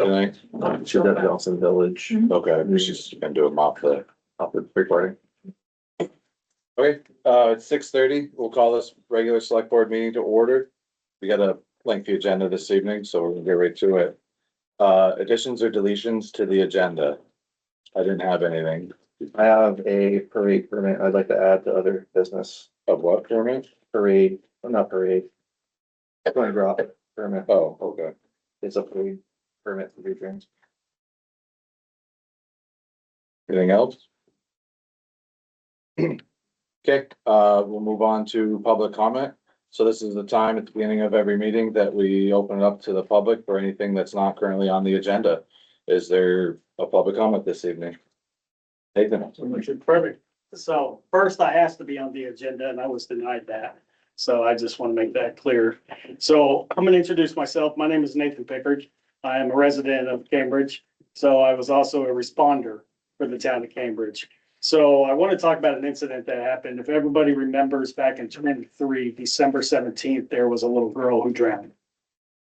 tonight? She's at Johnson Village, Okay, she's gonna do a mop the. up with recording. Okay, it's 6:30. We'll call this regular select board meeting to order. We got a lengthy agenda this evening, so we're gonna get right to it. Additions or deletions to the agenda? I didn't have anything. I have a parade permit I'd like to add to other business. Of what permit? Parade, well, not parade. Going to drop permit. Oh, okay. It's a parade permit for big trains. Anything else? Okay, we'll move on to public comment. So this is the time at the beginning of every meeting that we open it up to the public for anything that's not currently on the agenda. Is there a public comment this evening? Nathan? Perfect. So first I asked to be on the agenda and I was denied that. So I just want to make that clear. So I'm going to introduce myself. My name is Nathan Pickard. I am a resident of Cambridge. So I was also a responder for the town of Cambridge. So I want to talk about an incident that happened. If everybody remembers back in 23, December 17th, there was a little girl who drowned.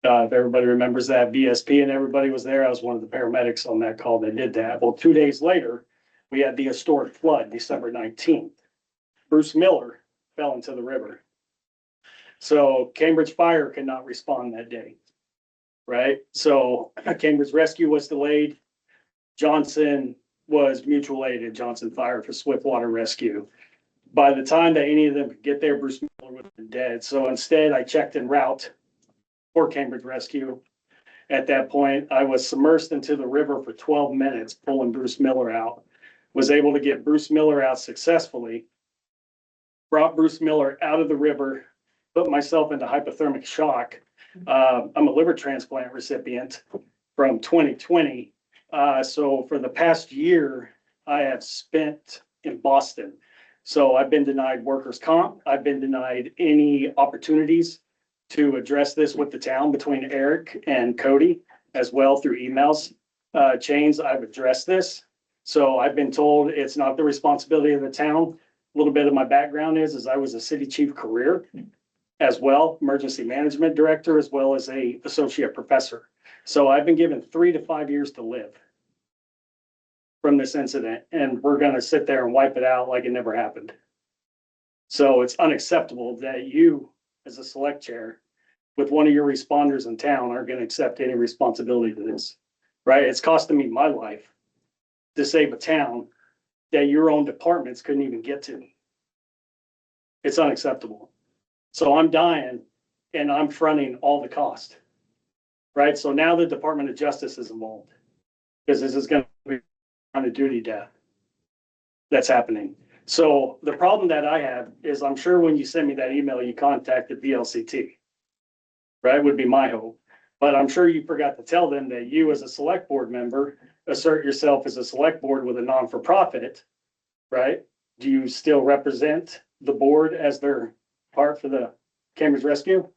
If everybody remembers that, VSP and everybody was there. I was one of the paramedics on that call that did that. Well, 2 days later, we had the historic flood, December 19th. Bruce Miller fell into the river. So Cambridge Fire could not respond that day, right? So Cambridge Rescue was delayed. Johnson was mutual aided, Johnson Fire for swift water rescue. By the time that any of them could get there, Bruce Miller would have been dead. So instead, I checked en route for Cambridge Rescue. At that point, I was submersed into the river for 12 minutes, pulling Bruce Miller out. Was able to get Bruce Miller out successfully. Brought Bruce Miller out of the river, put myself into hypothermic shock. I'm a liver transplant recipient from 2020. So for the past year, I have spent in Boston. So I've been denied workers' comp. I've been denied any opportunities to address this with the town between Eric and Cody, as well through emails chains. I've addressed this. So I've been told it's not the responsibility of the town. A little bit of my background is I was a city chief career as well, emergency management director, as well as a associate professor. So I've been given 3 to 5 years to live from this incident, and we're going to sit there and wipe it out like it never happened. So it's unacceptable that you, as a select chair, with one of your responders in town, aren't going to accept any responsibility to this, right? It's costing me my life to save a town that your own departments couldn't even get to. It's unacceptable. So I'm dying and I'm fronting all the cost, right? So now the Department of Justice is involved because this is going to be on a duty death that's happening. So the problem that I have is I'm sure when you send me that email, you contacted VLCT, right? Would be my hope. But I'm sure you forgot to tell them that you as a select board member assert yourself as a select board with a non-for-profit, right? Do you still represent the board as their part for the Cambridge Rescue?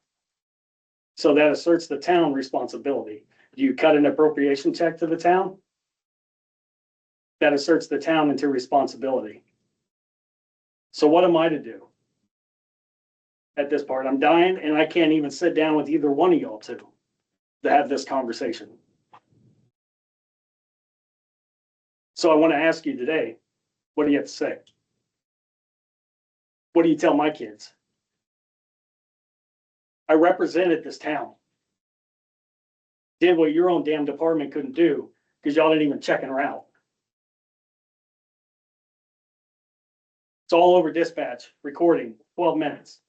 So that asserts the town responsibility. Do you cut an appropriation check to the town? That asserts the town into responsibility. So what am I to do at this part? I'm dying and I can't even sit down with either one of y'all to have this conversation. So I want to ask you today, what do you have to say? What do you tell my kids? I represented this town. Did what your own damn department couldn't do because y'all didn't even check en route. It's all over dispatch, recording, 12 minutes.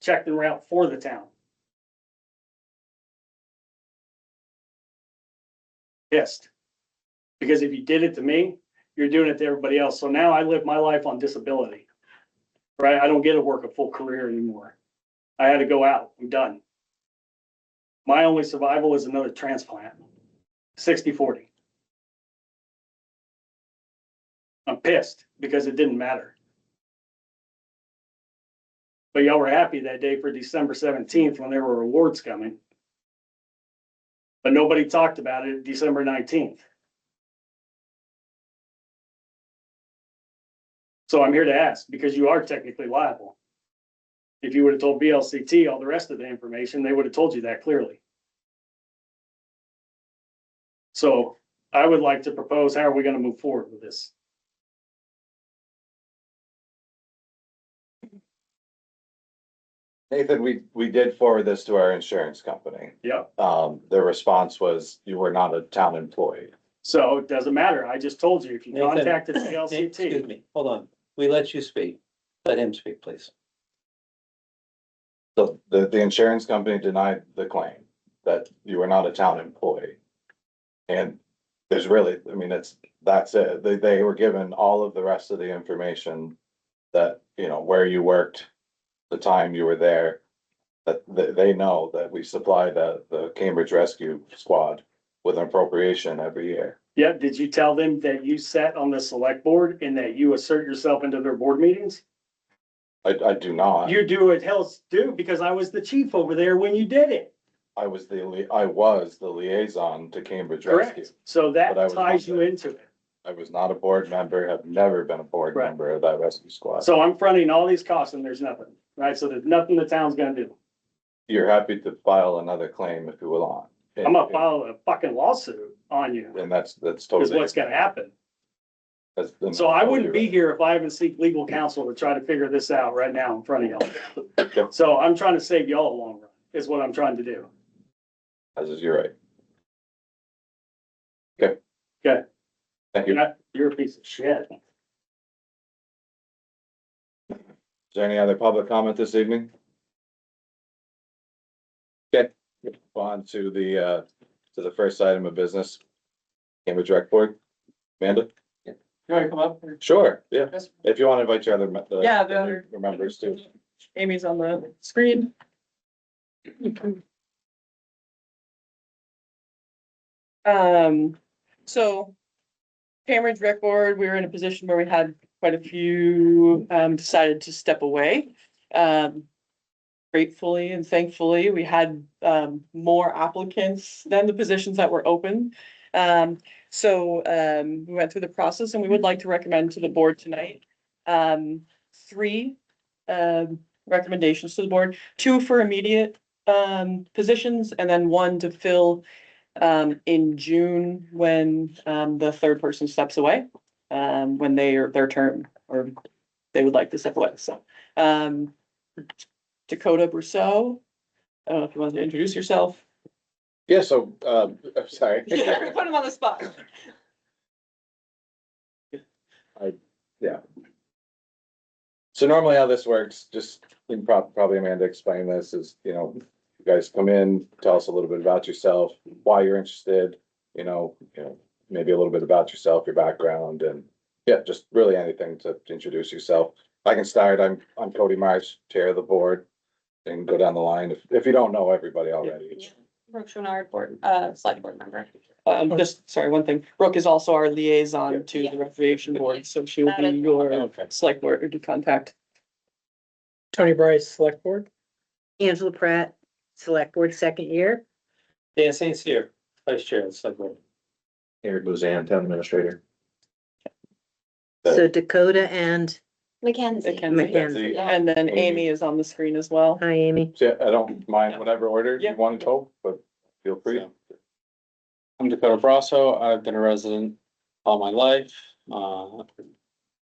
Checked en route for the town. Pissed. Because if you did it to me, you're doing it to everybody else. So now I live my life on disability, right? I don't get to work a full career anymore. I had to go out. I'm done. My only survival is another transplant, 60-40. I'm pissed because it didn't matter. But y'all were happy that day for December 17th when there were awards coming. But nobody talked about it December 19th. So I'm here to ask, because you are technically liable. If you would have told BLCT all the rest of the information, they would have told you that clearly. So I would like to propose, how are we gonna move forward with this? Nathan, we did forward this to our insurance company. Yep. The response was you were not a town employee. So it doesn't matter. I just told you, if you Nathan, contacted the Excuse LCT. me, hold on. We let you speak. Let him speak, please. So the insurance company denied the claim that you were not a town employee. And there's really, I mean, that's it. They were given all of the rest of the information that, you know, where you worked, the time you were there. That they know that we supply the Cambridge Rescue Squad with an appropriation every year. Yeah, did you tell them that you sat on the select board and that you assert yourself into their board meetings? I do not. You do it, hell do, because I was the chief over there when you did it. I was the liaison to Cambridge Rescue. Correct. So that But I was ties not you there. into it. I was not a board member, have never been a board Right. member of that rescue squad. So I'm fronting all these costs and there's nothing, right? So there's nothing the town's gonna do. You're happy to file another claim if you will on. I'm gonna file a fucking lawsuit on you, And that's is totally. what's gonna happen. that's been So I wouldn't be totally here if I haven't seek legal counsel to try to figure this out right now in front of y'all. Yep. So I'm trying to save y'all a long run, is what I'm trying to do. right. As is, you're right. Okay. Okay. Thank You're you. Is not, you're a piece of shit. there any other public comment this evening? Okay, on to the first item of business. Cambridge Rec Board. Amanda? You wanna come up? Sure, yeah. Yes. If you want to invite your other. Yeah, the other- Members too. Amy's on the screen. So Cambridge Rec Board, we were in a position where we had quite a few, decided to step away. Gratefully and thankfully, we had, more applicants than the positions that were open. We went through the process and we would like to recommend to the board tonight, three, recommendations to the board, two for immediate, positions and then one to fill, in June when, the third person steps away, when their term or they would like to step away. So, Dakota Brousseau, I don't know if you want to introduce yourself. Yeah, so, I'm sorry. Put him on the spot. So normally how this works, just probably Amanda explained this is, you know, you guys come in, tell us a little bit about yourself, why you're interested, maybe a little bit about yourself, your background, and yeah, just really anything to introduce yourself. I can start. I'm Cody Marsh, chair of the board, and go down the line if you don't know everybody already. Brooke Schonard, board, select board member. Just, sorry, one thing. Brooke is also our liaison to Yeah. the recreation board, so she will be Got it. your Okay. select board or to contact. Tony Bryce, Select Board. Angela Pratt, Select Board, second year. Dan Saint's here, vice chair of the select board. Eric Buzan, town administrator. So Dakota and, Mackenzie. Mackenzie. Yeah. And then Amy. Amy is on the screen as well. hi, Amy. So I don't mind whatever order you Yeah. want to go, but feel free. I'm Dakota Brasso. I've been a resident all my life.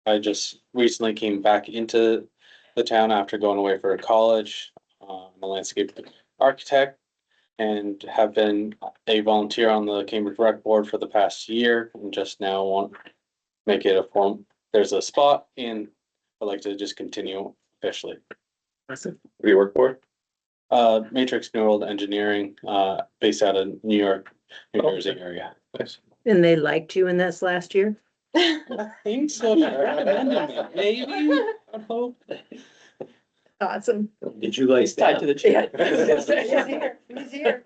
I just recently came back into the town after going away for college. I'm a landscape architect and have been a volunteer on the Cambridge Rec Board for the past year and just now want to make it a form. There's a spot and I'd like to just continue officially. Who do you work for? Matrix New World Engineering, based out of New York, New Jersey area. Nice. And they liked you in this last year? I think so. She recommended me. Maybe, I hope. Awesome. Did you like It's tied to the Yeah. chair. He's here.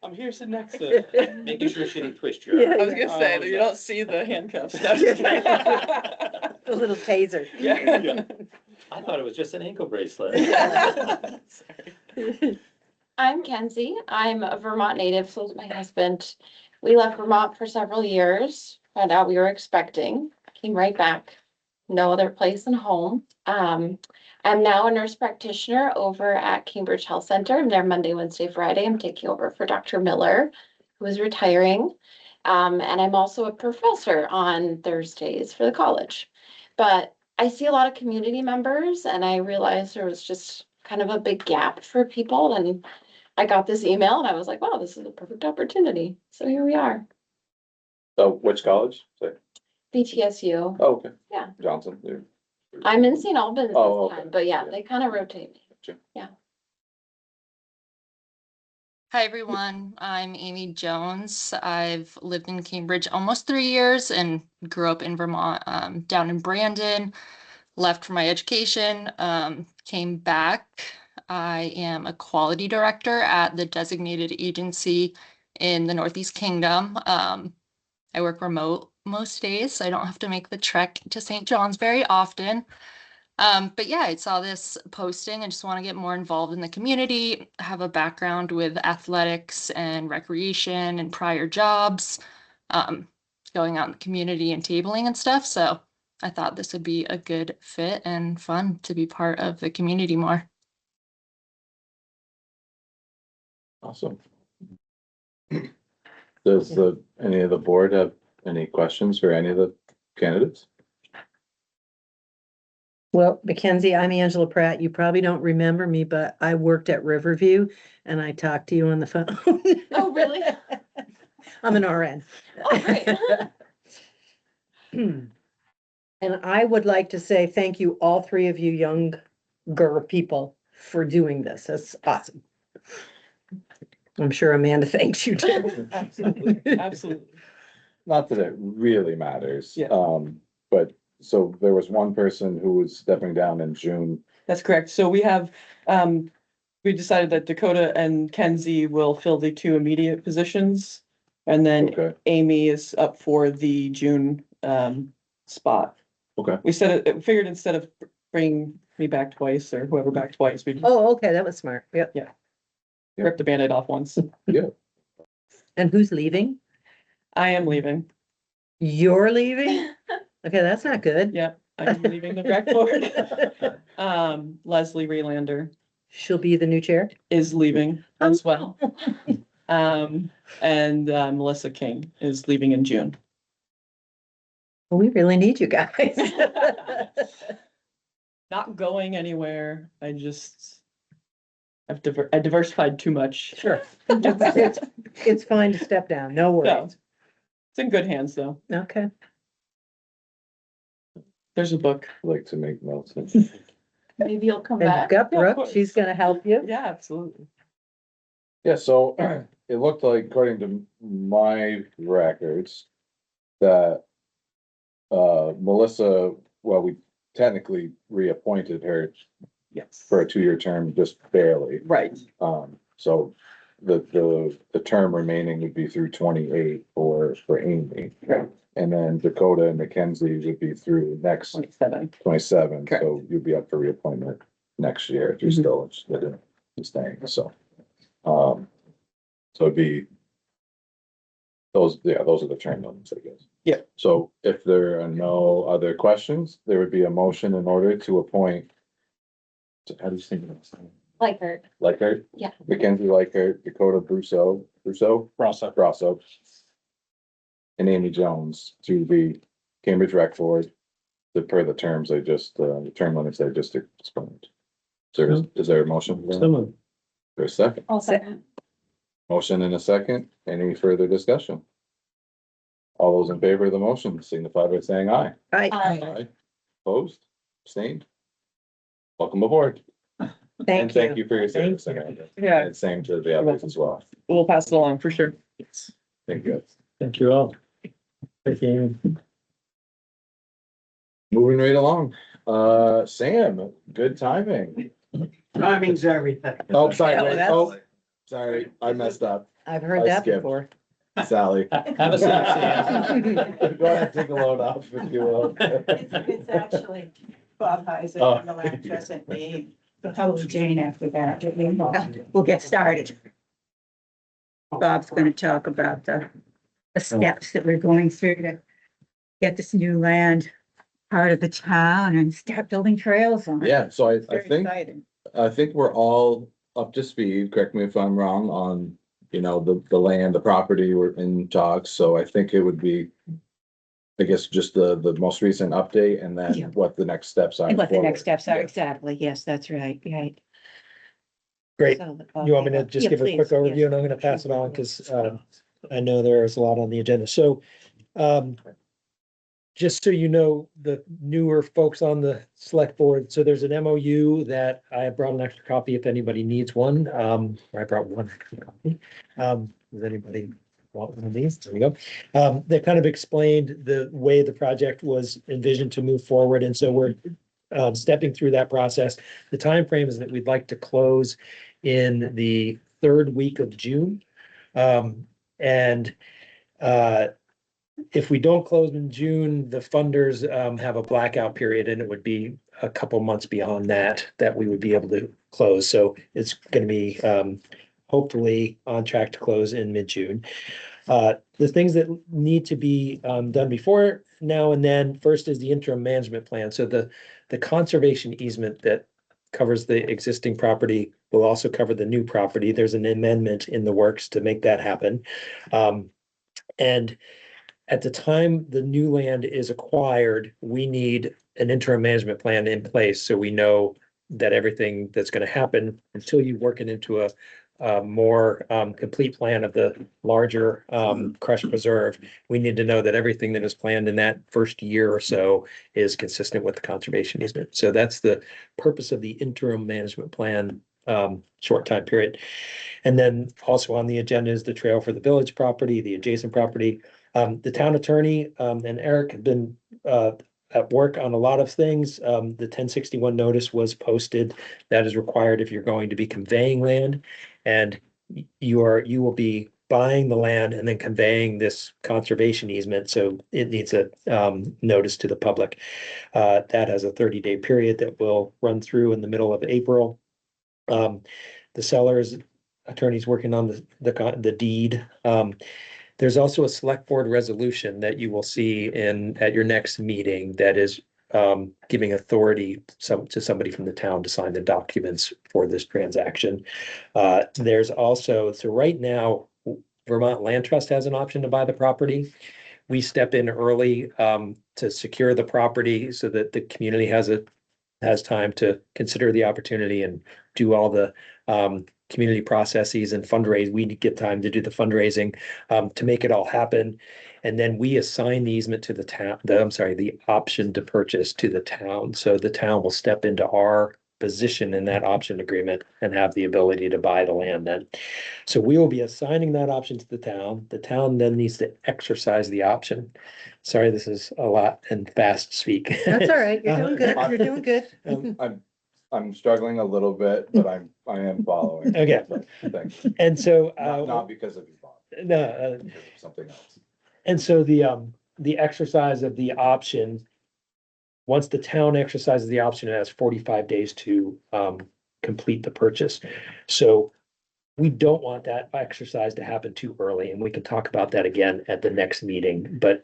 I'm here sitting next to it. Making sure she didn't twist your Yeah. arm. I was gonna say, you don't see the handcuffs. No, just kidding. A little taser. Yeah. I thought it was just an ankle bracelet. I'm Kenzie. I'm a Vermont native, so is my husband. We left Vermont for several years, found out we were expecting, came right back. No other place than home. I'm now a nurse practitioner over at Cambridge Health Center. I'm there Monday, Wednesday, Friday. I'm taking over for Dr. Miller, who is retiring. And I'm also a professor on Thursdays for the college. But I see a lot of community members and I realized there was just kind of a big gap for people. And I got this email and I was like, wow, this is a perfect opportunity. So here we are. So which college? Say- BTSU. Oh, okay. Yeah. Johnson. Yeah. I'm in St. Albans Oh, this okay. time, but yeah, Yeah. they kind of rotate me. Gotcha. Yeah. Hi, everyone. I'm Amy Jones. I've lived in Cambridge almost 3 years and grew up in Vermont, down in Brandon. Left for my education, came back. I am a quality director at the designated agency in the Northeast Kingdom. I work remote most days, so I don't have to make the trek to St. John's very often. But yeah, I saw this posting. I just want to get more involved in the community, have a background with athletics and recreation and prior jobs, going out in the community and tabling and stuff. So I thought this would be a good fit and fun to be part of the community more. Awesome. Does any of the board have any questions for any of the candidates? Well, Mackenzie, I'm Angela Pratt. You probably don't remember me, but I worked at Riverview and I talked to you on the phone. Oh, really? I'm an RN. Oh, great. And I would like to say thank you, all three of you younger people, for doing this. That's awesome. I'm sure Amanda thanks you too. Absolutely, absolutely. Not that it really matters. Yeah. But so there was one person who was stepping down in June. That's correct. So we have, we decided that Dakota and Kenzie will fill the two immediate positions. And then Okay, Amy is up for the June, spot. okay. We said it, figured instead of bringing me back twice or whoever back twice, we Oh, okay, that was smart. Yep. rip the Band-Aid off once. And who's leaving? I am leaving. You're leaving? Okay, that's not good. Yep, I'm leaving the rec board. Leslie Relander She'll be the new chair? is leaving as well. And Melissa King is leaving in June. Well, we really need you guys. Not going anywhere. I diversified too much. Sure. It's fine to step down, no No, worries. it's in good hands, though. Okay. There's a book. Like to make notes. Maybe you'll come And back. got Yeah, of Brooke, course. she's gonna help you. Yeah, absolutely. Yeah, so it looked like, according to my records, that Melissa, well, we technically reappointed her Yes. for a 2-year term, just barely. Right. So the term remaining would be through 28 for Amy. Correct. And then Dakota and Mackenzie would be through next 27. 27, Correct. so you'd be up for reappointment next year if you're Mhm. still interested in staying, so. So it'd be. Those are the term limits, I guess. Yeah. So if there are no other questions, there would be a motion in order to appoint. How do you think of this? Like her. Leichert? Yeah. Mackenzie Leichert, Dakota Brousseau, Brasso. And Amy Jones to the Cambridge Rec Board. Per the terms I just, the term limits I just explained. Is there a motion? Someone. For a second? I'll second. Motion in a second. Any further discussion? All those in favor of the motion signify by saying aye. Right, Aye. Opposed? Abstained? Welcome aboard. And thank thank you. you for your Thank service. Amanda. Yeah, And same to the others as well. we'll pass it along for sure. Thank you. Thank you all. Thank you. Moving right along. Sam, good timing. Timing's everything. Oh, sorry, Oh, wait. that's- Oh, sorry, I messed up. I've heard I that skipped. before. Sally. Have a seat, Sam. Go ahead, take a load off if you will. It's actually Bob Heiser Oh. and the last present me. But probably Jane after that. We'll get started. Bob's gonna talk about the steps that we're going through to get this new land part of the town and start building trails on it. Yeah, so I Very think, exciting. I think we're all up to speed, correct me if I'm wrong, on you know, the land, the property were in talks, so I think it would be, I guess, just the most recent update and Yeah. then what the next steps are. And what the next forward. steps are, Yeah. exactly. Yes, that's right, right. Great. So, You want me to just yeah, give a quick please, overview yes. and I'm gonna pass it on because I know there's a lot on the agenda. So just so you know, the newer folks on the select board, so there's an MOU that I brought an extra copy if anybody needs one. Or I brought one extra copy. Does anybody want one of these? There we go. That kind of explained the way the project was envisioned to move forward. And so we're stepping through that process. The timeframe is that we'd like to close in the third week of June. And if we don't close in June, the funders have a blackout period and it would be a couple months beyond that we would be able to close. So it's gonna be hopefully on track to close in mid-June. The things that need to be done before now and then, first is the interim management plan. So the conservation easement that covers the existing property will also cover the new property. There's an amendment in the works to make that happen. And at the time the new land is acquired, we need an interim management plan in place so we know that everything that's going to happen until you work it into a more complete plan of the larger crush preserve. We need to know that everything that is planned in that first year or so is consistent with the conservation easement. So that's the purpose of the interim management plan short time period. And then also on the agenda is the trail for the village property, the adjacent property. The town attorney and Eric have been at work on a lot of things. The 1061 notice was posted. That is required if you're going to be conveying land. And you will be buying the land and then conveying this conservation easement. So it needs a notice to the public. That has a 30-day period that will run through in the middle of April. The seller's attorney's working on the deed. There's also a select board resolution that you will see at your next meeting that is giving authority to somebody from the town to sign the documents for this transaction. There's also, so right now, Vermont Land Trust has an option to buy the property. We step in early to secure the property so that the community has time to consider the opportunity and do all the community processes and fundraise. We get time to do the fundraising to make it all happen. And then we assign the easement to the town, the option to purchase to the town. So the town will step into our position in that option agreement and have the ability to buy the land then. So we will be assigning that option to the town. The town then needs to exercise the option. Sorry, this is a lot and fast speak. That's all right. You're doing good. You're doing good. I'm struggling a little bit, but I am following. Okay. Thanks. And so, Not because of you, Bob, no, because of something else. and so the exercise of the option, once the town exercises the option, it has 45 days to complete the purchase. So we don't want that exercise to happen too early, and we can talk about that again at the next meeting, but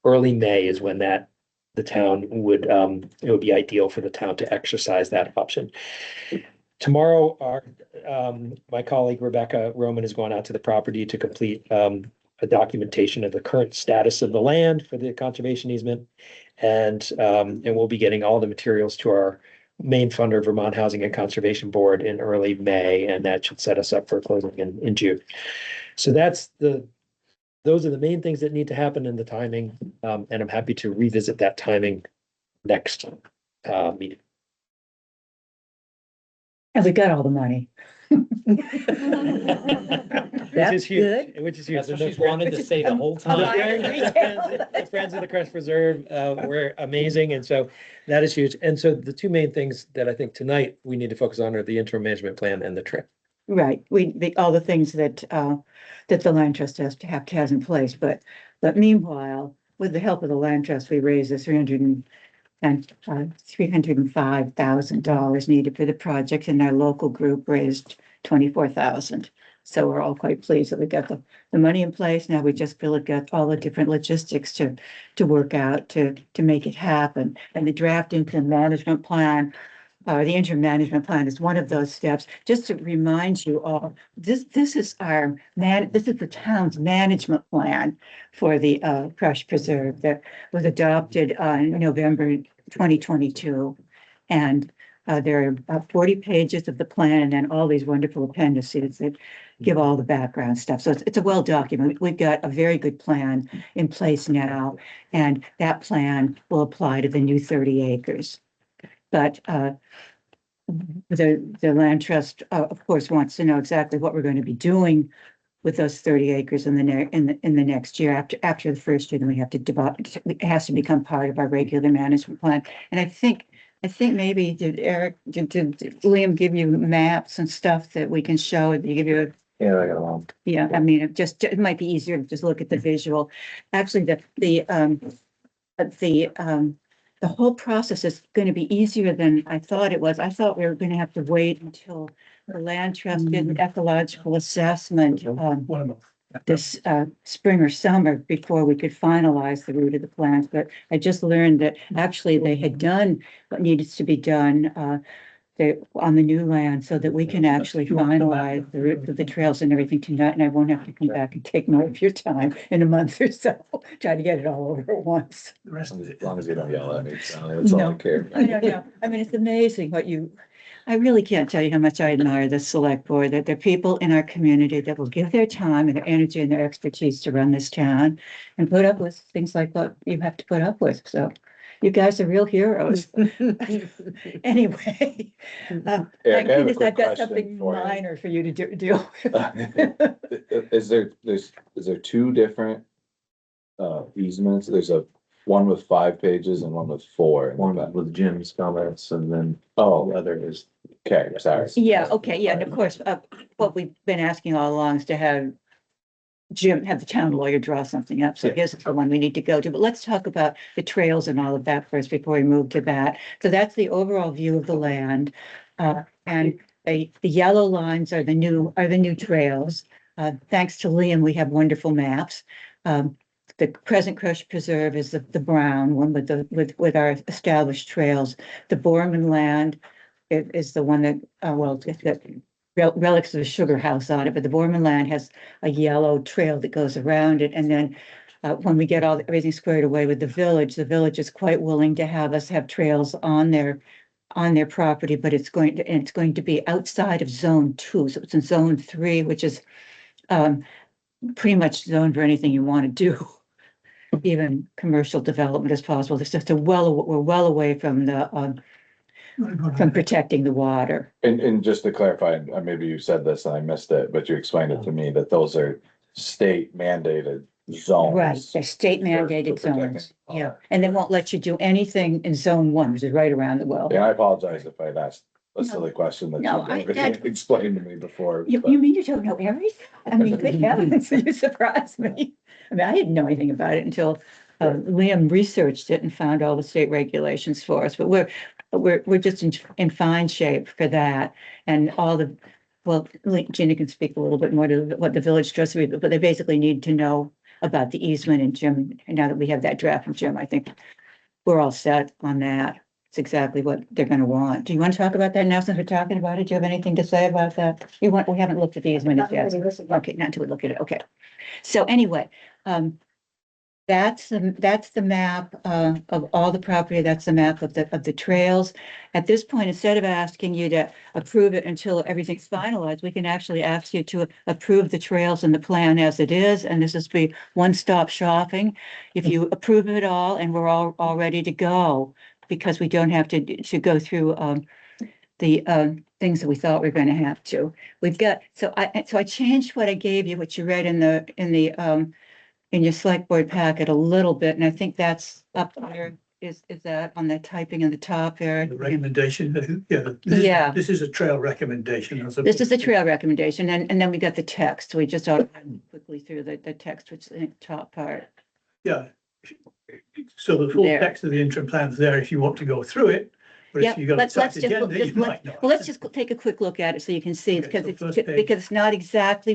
early May is when the town would, it would be ideal for the town to exercise that option. Tomorrow, my colleague Rebecca Roman is going out to the property to complete a documentation of the current status of the land for the conservation easement. And we'll be getting all the materials to our main funder, Vermont Housing and Conservation Board, in early May, and that should set us up for closing in June. So those are the main things that need to happen in the timing, and I'm happy to revisit that timing next meeting. And we got all the money. That's good. Which is huge. That's what she's wanted to say the whole time. The Friends of the Crest Preserve were amazing, and so that is huge. And so the two main things that I think tonight we need to focus on are the interim management plan and the trip. Right, all the things that the land trust has in place, but meanwhile, with the help of the land trust, we raised the $305,000 needed for the project, and our local group raised 24,000. So we're all quite pleased that we got the money in place. Now we just feel it got all the different logistics to work out to make it happen. And the draft into management plan the interim management plan is one of those steps. Just to remind you all, this is this is the town's management plan for the Crush Preserve that was adopted in November 2022. And there are about 40 pages of the plan and then all these wonderful appendices that give all the background stuff. So it's a well documented. We've got a very good plan in place now, and that plan will apply to the new 30 acres. But the land trust, of course, wants to know exactly what we're going to be doing with those 30 acres in the next year. After the first year, then we have to divide. It has to become part of our regular management plan. And I think maybe did Liam give you maps and stuff that we can show? Did he give you Yeah, I got along. yeah, I mean, it might be easier to just look at the visual. Actually, the whole process is going to be easier than I thought it was. I thought we were going to have to wait until the land trust did an ecological assessment this spring or summer before we could finalize the route of the plans. But I just learned that actually they had done what needs to be done on the new land so that we can actually finalize the route of the trails and everything tonight. And I won't have to come back and take more of your time in a month or so, try to get it all over at once. As long as you don't yell at me, Sally, that's all I No. care. I don't know. I mean, it's amazing I really can't tell you how much I admire the select board, that there are people in our community that will give their time and their energy and their expertise to run this town and put up with things like what you have to put up with. So you guys are real heroes. Anyway. Eric, I have a goodness, quick I've got question something for you. minor for you to deal with. Is there two different easements? There's one with 5 pages and one with 4. One with Jim's comments and then Oh, the other is. okay, sorry. Yeah, okay, yeah, and of course, what we've been asking all along is to have the town lawyer draw something up, so here's the one we need to go to, but let's talk about the trails and all of that first before we move to that. So that's the overall view of the land, and the yellow lines are the new trails. Thanks to Liam, we have wonderful maps. The present Crush Preserve is the brown one with our established trails. The Borman land is the one that, it's got relics of the sugar house on it, but the Borman land has a yellow trail that goes around it. And then when we get everything squared away with the village is quite willing to have us have trails on their property, but it's going to be outside of zone 2. So it's in zone 3, which is pretty much zoned for anything you want to do. Even commercial development as possible. It's just we're well away from from protecting the water. And just to clarify, maybe you said this and I missed it, but you explained it to me that those are state mandated zones. Right, they're state mandated zones. Yeah, and they won't let you do anything in zone 1, which is right around the well. Yeah, I apologize if I'd asked a silly question that No, you explained to me before. You mean you don't know everything? I mean, good heavens, you surprised me. I mean, I didn't know anything about it until Liam researched it and found all the state regulations for us. But we're just in fine shape for that. And Gina can speak a little bit more to what the village trusts, but they basically need to know about the easement and Jim. And now that we have that draft from Jim, I think we're all set on that. It's exactly what they're going to want. Do you want to talk about that now since we're talking about it? Do you have anything to say about that? We haven't looked at the easement yet. Okay, not until we look at it. Okay. So anyway, that's the map of all the property. That's the map of the trails. At this point, instead of asking you to approve it until everything's finalized, we can actually ask you to approve the trails and the plan as it is. And this is be one-stop shopping. If you approve it all and we're all ready to go, because we don't have to go through the things that we thought we were going to have to. We've got so I changed what I gave you, what you read in your select board packet a little bit, and I think that's up there. Is that on the typing in the top there? The recommendation, Yeah. This is a trail recommendation. This is the trail recommendation, and then we got the text. We just quickly through the text, which is the top part. Yeah. So the full There. text of the interim plan is there if you want to go through it. But Yeah, if you got a let's tight just agenda, you might not. well, let's just take a quick look at it so you can see, Okay, because so it's first page. because it's not exactly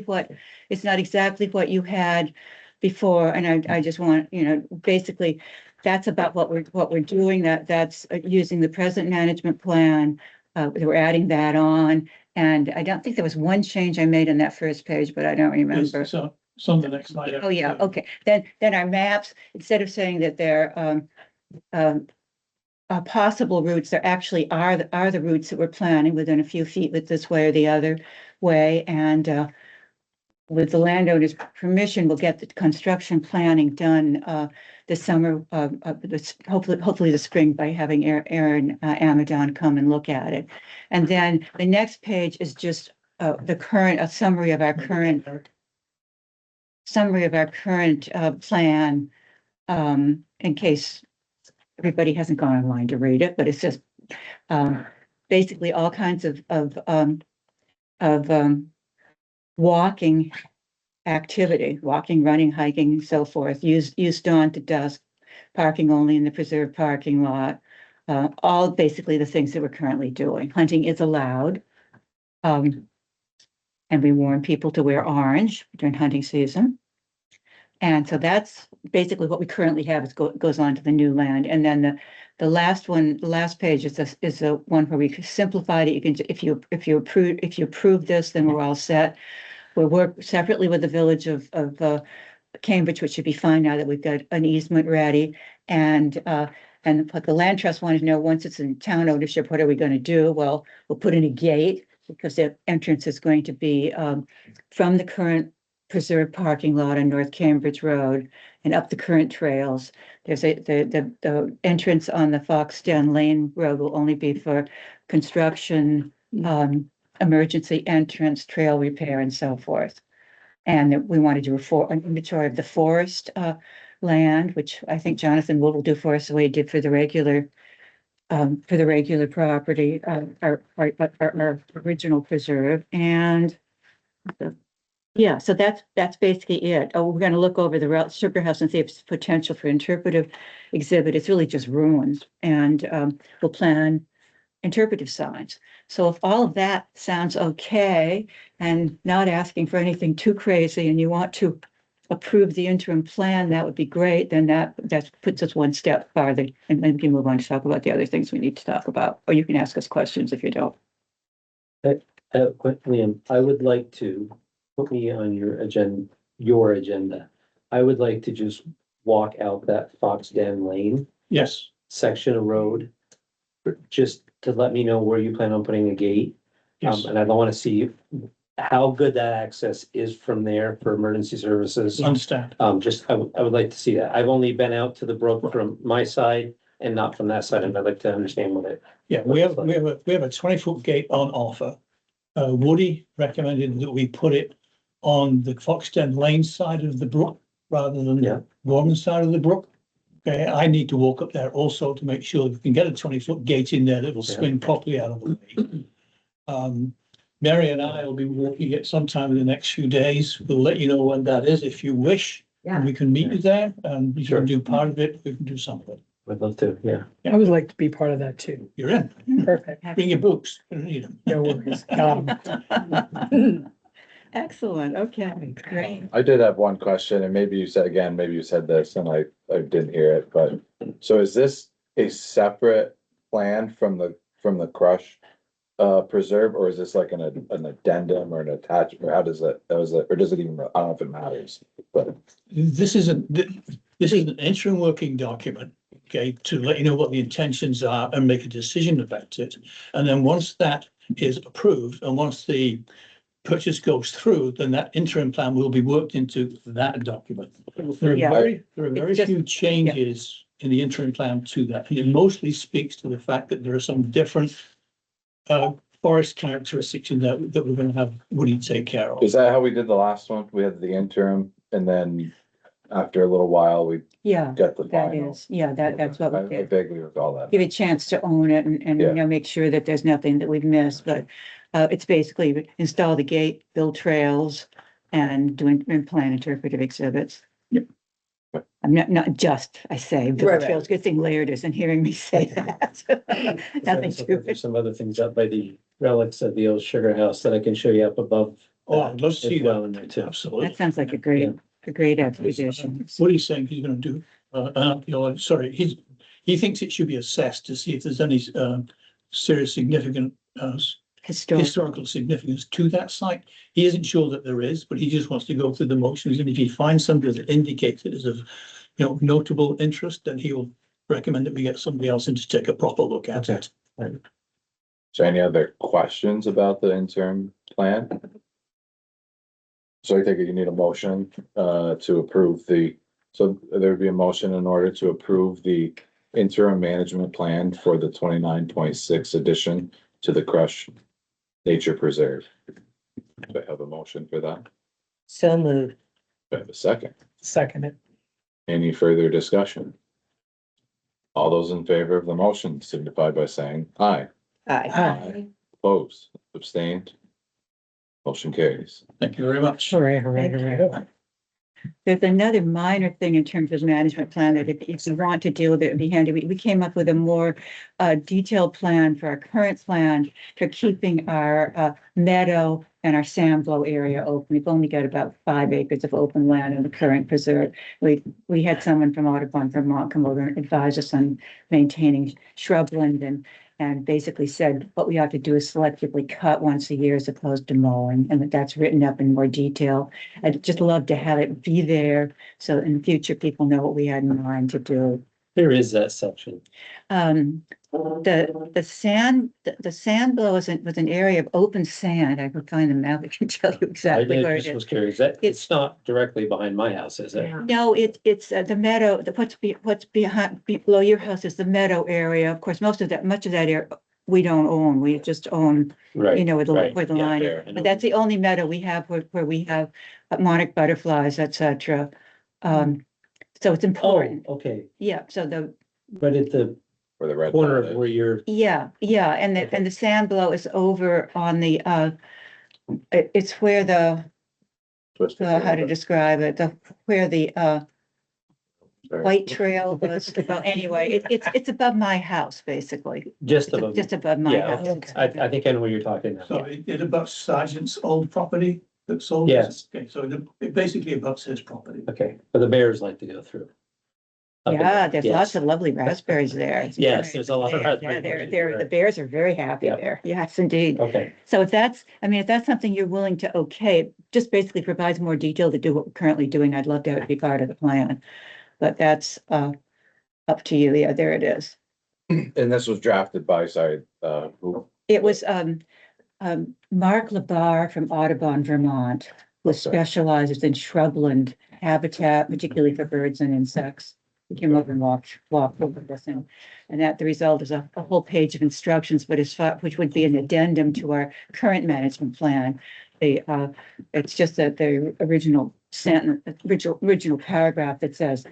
what you had before. And I just want, basically, that's about what we're doing. That's using the present management plan we're adding that on. And I don't think there was one change I made on that first page, but I don't remember. So, it's on the next slide. Oh, yeah, okay. Then our maps, instead of saying that they're, possible routes, there actually are the routes that we're planning within a few feet with this way or the other way. And, with the landowner's permission, we'll get the construction planning done, this summer, hopefully the spring by having Aaron Amadon come and look at it. And then the next page is just, a summary of our current plan, in case everybody hasn't gone online to read it, but it's just, basically all kinds of walking activity, walking, running, hiking, and so forth, used dawn to dusk, parking only in the preserved parking lot, all basically the things that we're currently doing. Hunting is allowed. And we warn people to wear orange during hunting season. And so that's basically what we currently have. Goes on to the new land. And then the last page is the one where we simplified it. You can, if you approve this, then we're all set. We'll work separately with the village of Cambridge, which should be fine now that we've got an easement ready. And what the land trust wanted to know, once it's in town ownership, what are we going to do? Well, we'll put in a gate because the entrance is going to be from the current preserved parking lot on North Cambridge Road and up the current trails. There's the entrance on the Fox Den Lane Road will only be for construction, emergency entrance, trail repair, and so forth. And that we want to do an inventory of the forest land, which I think Jonathan will do for us the way he did for the regular property, our original preserve. And yeah, so that's basically it. Oh, we're going to look over the sugar house and see if it's potential for interpretive exhibit. It's really just ruins, and we'll plan interpretive signs. So if all of that sounds okay and not asking for anything too crazy, and you want to approve the interim plan, that would be great. Then that puts us one step farther, and then we can move on to talk about the other things we need to talk about, or you can ask us questions if you don't. Liam, I would like to put me on your agenda. I would like to just walk out that Fox Den Lane Yes, section of road, just to let me know where you plan on putting a gate. yes. And I don't want to see how good that access is from there for emergency services. Understand. I would like to see that. I've only been out to the brook from my side and not from that side, and I'd like to understand what it. Yeah, we have a 20-foot gate on offer. Woody recommended that we put it on the Foxden Lane side of the brook rather than Yeah. the Gorman side of the brook. Okay, I need to walk up there also to make sure we can get a 20-foot gate in there that will swing properly out of the way. Mary and I will be walking it sometime in the next few days. We'll let you know when that is if you wish. And we can meet you there, and we Sure. can do part of it, we can do something. I'd love to, yeah. I would like to be part of that too. You're in. Perfect. Bring your books, you don't need them. No worries. Got 'em. Excellent, okay, great. I did have one question, and maybe you said this and I didn't hear it, but so is this a separate plan from the crush preserve, or is this like an addendum or an attachment, or how does it, or does it even, I don't know if it matters, but This is an interim working document, okay, to let you know what the intentions are and make a decision about it. And then once that is approved, and once the purchase goes through, then that interim plan will be worked into that document. There Yeah. are very just- few changes in the interim plan to that. It mostly speaks to the fact that there are some different forest characteristics in that we're gonna have Woody take care of. is that how we did the last one? We had the interim, and then after a little while, we Yeah, got the that final. is, yeah, that's what we I did. vaguely recall that. Give it a chance to own it and, Yeah. make sure that there's nothing that we've missed, but it's basically install the gate, build trails, and plan interpretive exhibits. Yep. I'm not just, I say, build Right. trails, good thing Laird isn't hearing me say that. Nothing to it. There's some other things up by the relics of the old sugar house that I can show you up above. Oh, I'd love to see as well that. in there too. Absolutely. That sounds like a great acquisition. What he's saying he's gonna do, he thinks it should be assessed to see if there's any serious significant, Historic. historical significance to that site. He isn't sure that there is, but he just wants to go through the motions, and if he finds something that indicates it is of, notable interest, then he'll recommend that we get somebody else in to take a proper look at it. So any other questions about the interim plan? So I think you need a motion, to approve so there'd be a motion in order to approve the interim management plan for the 29.6 addition to the Crush Nature Preserve. Do I have a motion for that? So moved. Do I have a second? Second it. Any further discussion? All those in favor of the motion signify by saying aye. Aye. Opposed, abstained. Motion carries. Thank you very much. Hooray, hooray, hooray. There's another minor thing in terms of management plan that if you want to deal with it, it'd be handy. We came up with a more detailed plan for our current plan for keeping our meadow and our sand blow area open. We've only got about 5 acres of open land in the current preserve. We had someone from Audubon, Vermont come over and advise us on maintaining shrubland and basically said what we have to do is selectively cut once a year as opposed to mowing, and that's written up in more detail. I'd just love to have it be there, so in the future, people know what we had in mind to do. There is that section. The sand blow was an area of open sand. I could find the map, I can tell you I exactly where it just was is. curious, that, it's not directly behind my house, is it? No, it's the meadow, what's behind, below your house is the meadow area. Of course, much of that area we don't own. We just own, Right. where the right, line yeah, is. there, I know. But that's the only meadow we have where we have monarch butterflies, et cetera. So it's Oh, important. okay, Yeah, so but at the For the red. corner dot of where you're, yeah, and the sand blow is over on the, it's where Twisted how to Tail. describe it, where the, Sorry. white trail was, well, anyway, it's above my house, basically. just It's above. just above my Yeah, house. okay. I think I know what you're talking about. So it abuts Sergeant's old property that sold? Yes. Okay, so it basically abuts his property. Okay, but the bears like to go through. Up in Yeah, there, there's yes. lots of lovely raspberries there. It's Yes, very- there's a lot of yeah, raspberry they're, bushes, the right. bears are very happy Yep. there. Yes, indeed. Okay, So if that's something you're willing to, okay, it just basically provides more detail to do what we're currently doing. I'd love to have it be part of the plan. But that's up to you. Yeah, there it is. And this was drafted by, who? It was Mark Labar from Audubon, Vermont, who specializes in shrubland habitat, particularly for birds and insects. He came over and walked over this, and that the result is a whole page of instructions, but which would be an addendum to our current management plan. It's just that the original sentence, original paragraph that says,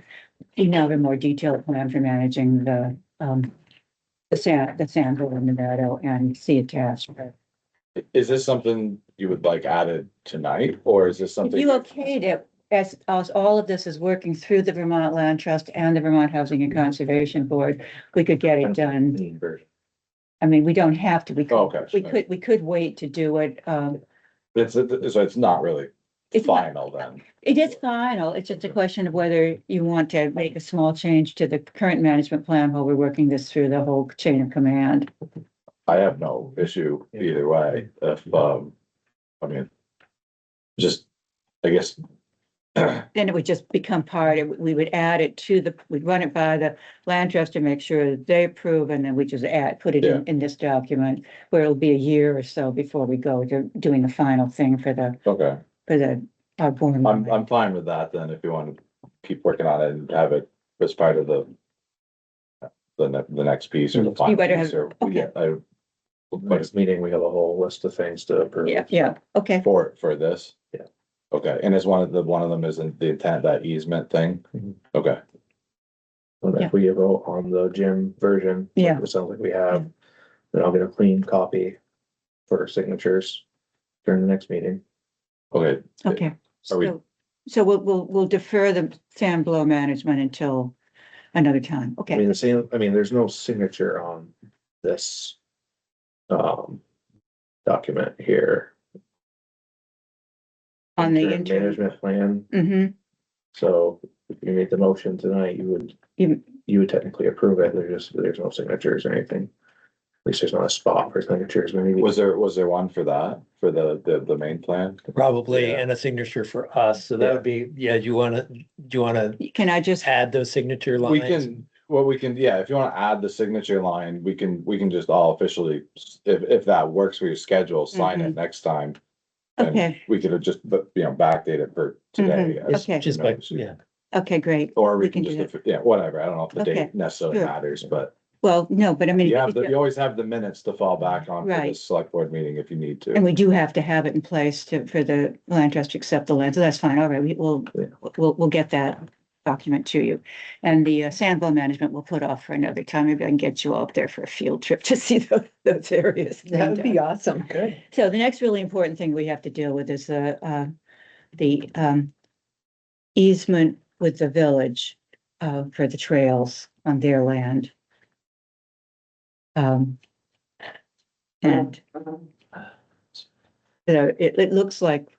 you now have a more detailed plan for managing the sand in the meadow and see attached. Is this something you would like added tonight, or is this If something? you okayed it, as all of this is working through the Vermont Land Trust and the Vermont Housing and Conservation Board, we could get it done. Clean version. I mean, we don't have to, Okay. we could wait to do it. So it's not really It's not- final then. It is final. It's just a question of whether you want to make a small change to the current management plan while we're working this through the whole chain of command. I have no issue either way, if, I mean, just, I guess. Then it would just become we would add it we'd run it by the land trust to make sure that they approve, and then we just put it in this document, where it'll be a year or so before we go to doing the final thing for Okay, our board. I'm fine with that then, if you want to keep working on it and have it as part of the next piece or the final better piece, have- or, okay. Next meeting, we have a whole list of things to approve. Yeah, okay. for this? Yeah. Okay, and is one of them is in the intent, that easement thing? Mhm. Okay, And if we vote on the gym version. Yeah. It sounds like we have, then I'll get a clean copy for signatures during the next meeting. okay. Okay, Are we- so we'll defer the sand blow management until another time. I Okay, mean, there's no signature on this document here. on the Interim interim. Management plan, Mm-hmm. so if you made the motion tonight, you would technically approve it, there's no signatures or anything. least there's not a spot for signatures, maybe. Was there one for that, for the main plan? Probably, Yeah. and a signature for us, so that would be, yeah, do you wanna Can I just, add those signature We lines? can, well, we can, yeah, if you wanna add the signature line, we can just all officially, if that works for your schedule, sign it next time. And okay, we could have just, backdate it for today. as Okay. Just you by, know, yeah. okay, great. Or we we can can do just, yeah, whatever, I don't know if the Okay, date necessarily sure. matters, but Well, no, but I mean, you always have the minutes to fall back on for Right. this select board meeting if you need and to. we do have to have it in place for the land trust to accept the land, so that's fine. All right, we'll get that document to you. And the sandball management we'll put off for another time. Maybe I can get you up there for a field trip to see those areas. That would be awesome. Okay. So the next really important thing we have to deal with is the easement with the village for the trails on their land. And you know, it looks like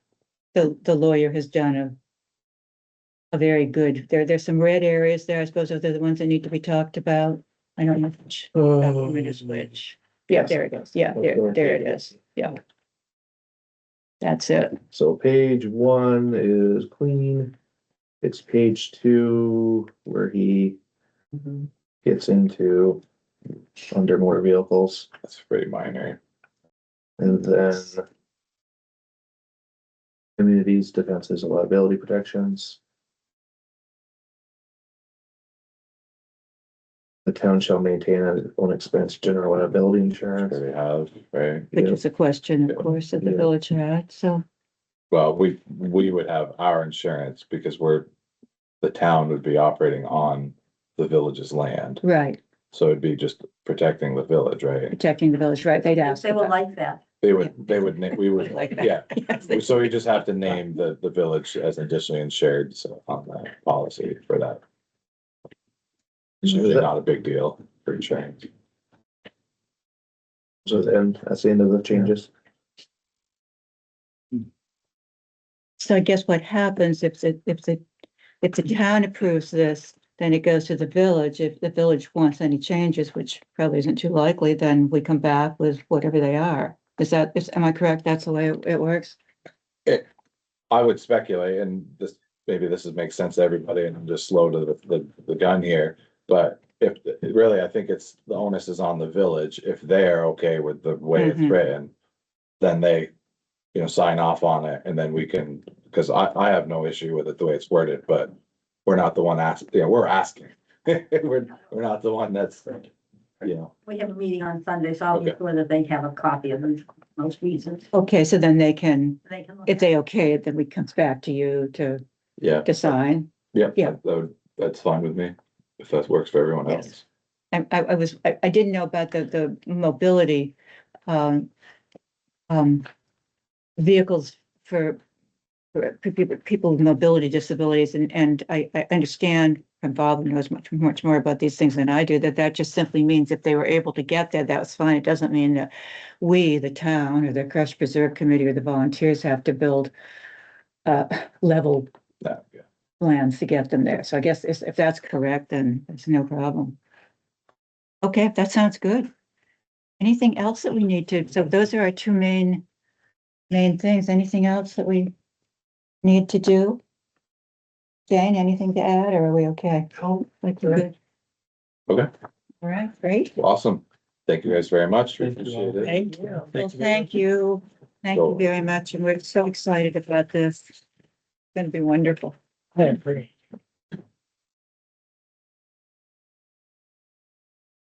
the lawyer has done a very good, there's some red areas there. I suppose those are the ones that need to be talked about. I don't know which document is which. Yeah, there it is. Yeah, there it is. Yeah. That's it. So page 1 is clean. It's page 2 where he gets into under motor vehicles, That's pretty minor. and then communities, defenses, and liability protections. The town shall maintain at its own expense general liability insurance. Sure we have, right? Which Yeah. is a question, of course, that the Yeah. village had, so, Well, we would have our insurance because the town would be operating on the village's land. right, So it'd be just protecting the village, right? protecting the village, right, they'd ask. They will about- like that. We would, Like that. yeah. Yes, they- So we just have to name the village as additionally insured, so on that policy for that. It's usually not a big deal for insurance. So then, that's the end of the changes. So I guess what happens if the town approves this, then it goes to the village. If the village wants any changes, which probably isn't too likely, then we come back with whatever they are. Am I correct? That's the way it works? I would speculate, and maybe this makes sense to everybody, and I'm just slow to the gun here. But if, really, I think it's, the onus is on the village. If they're okay with the way it's Mhm. written, then they, sign off on it, and then we can, because I have no issue with it the way it's worded, but we're not the one asking, we're asking. We're not the one that's, We have a meeting on Sunday, so I'll Okay. be sure that they have a copy of the most recent. Okay, so then they can, They can look if at they okay it, then we comes back to you yeah, to sign. yeah, Yeah. that's fine with me, if that works for everyone Yes. else. I didn't know about the mobility, um, vehicles for people with mobility disabilities, and I understand from Bob, who knows much more about these things than I do, that just simply means if they were able to get there, that was fine. It doesn't mean that we, the town, or the Crest Preserve Committee, or the volunteers have to build level Yeah. plans to get them there. So I guess if that's correct, then it's no problem. Okay, that sounds good. Anything else that we need to, so those are our two main things. Anything else that we need to do? Jane, anything to add, or are we okay? Oh, Like we're good? Okay, All right, great. awesome. Thank you guys very much. We Thank you all. appreciate it. Thank you. Well, thank you. Thank you very much, and we're so excited about this. It's gonna be wonderful. I agree.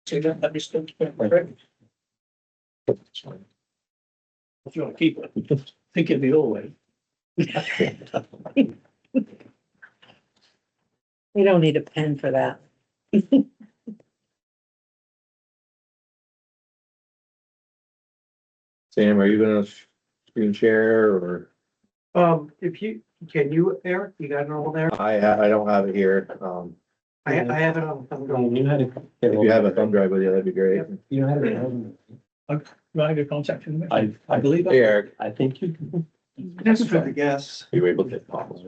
So that understood. If you want to keep it, think of the old way. We don't need a pen for that. Sam, are you gonna screen share, or If can you, Eric, you got it all there? I don't have it here, I have it on. You had a. if you have a thumb drive with you, that'd be great. You had a. Do I have your contact information? I believe. Hey, Eric, I think you. Just for the guess. are you able to pause?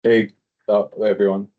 Hey, everyone,